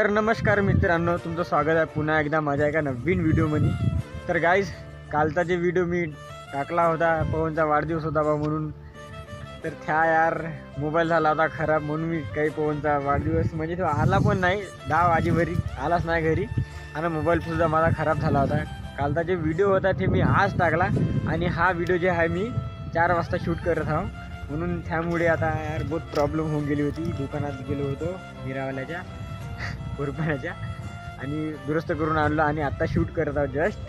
तर नमस्कार मित्रांनो, तुमचं स्वागत आहे पुन्हा एकदा माझ्या एका नवीन व्हिडिओमध्ये. तर गाईज, कालचा जे व्हिडिओ मी टाकला होता, पवनचा वाढदिवस होता बा म्हणून, तर त्या यार मोबाईल झाला होता खराब, म्हणून मी काही पवनचा वाढदिवस म्हणजे तो आला पण नाही, 10 वाजेवरी आलाच नाही घरी, आणि मोबाईलसुद्धा माझा खराब झाला होता. कालचा जे व्हिडिओ होता ते मी आज टाकला, आणि हा व्हिडिओ जे आहे मी 4 वाजता शूट करत आहो, म्हणून त्यामुळे आता यार बहुत प्रॉब्लेम होऊन गेली होती. दुकानात गेलो होतो मिरावाल्याच्या कुरपण्याच्या, आणि दुरुस्त करून आणलं आणि आत्ता शूट करत आहोत जस्ट.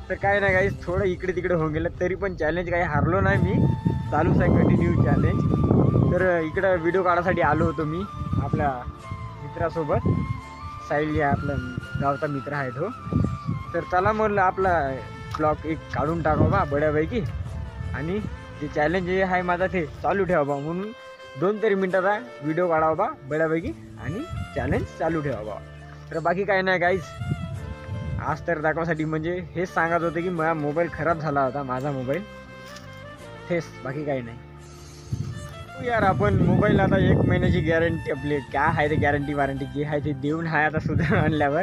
तर काय नाही गाईस, थोडं इकडे तिकडे होऊन गेलं, तरी पण चॅलेंज काही हारलो नाही मी, चालूच आहे कंटिन्यू चॅलेंज. तर इकडं व्हिडिओ काढायसाठी आलो होतो मी आपल्या मित्रासोबत, साहिल या आपला गावचा मित्र आहे तो. तर चला म्हणलं आपला ब्लॉग एक काढून टाकावा बड्यापैकी, आणि जे चॅलेंज जे आहे माझा ते चालू ठेवा, म्हणून 2-3 मिनटाचा व्हिडिओ काढावा बड्यापैकी आणि चॅलेंज चालू ठेवा. तर बाकी काही नाही गाईज, आज तर दाखवासाठी म्हणजे हेच सांगत होते की माझा मोबाईल खराब झाला होता, माझा मोबाईल, हेच, बाकी काही नाही. यार आपण मोबाईल आता 1 महिन्याची गॅरंटी आपली काय आहे ते, गॅरंटी वॉरंटी जे आहे ते देऊन आहे आता सुद्धा आणल्यावर.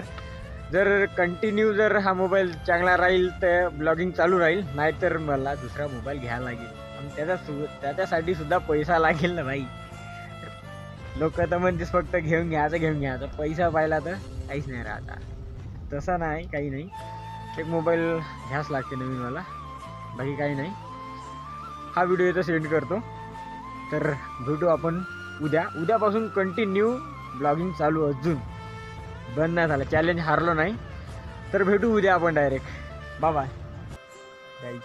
जर कंटिन्यू जर हा मोबाईल चांगला राहील तर ब्लॉगिंग चालू राहील, नाहीतर मला दुसरा मोबाईल घ्यायला लागेल, आणि त्याच्यासाठी सुद्धा पैसा लागेल ना भाई. लोक तर म्हणतेस फक्त घेऊन घ्यायचं, पैसा पाहिला तर काहीच नाही राहता. तसं नाही, काही नाही, एक मोबाईल घ्यास लागते नवीन मला, बाकी काही नाही. हा व्हिडिओ इथं सेंड करतो, तर भेटू आपण उद्यापासून कंटिन्यू ब्लॉगिंग चालू, अजून बंद नाही झालं, चॅलेंज हारलो नाही. तर भेटू उद्या आपण डायरेक्ट. Bye bye guys.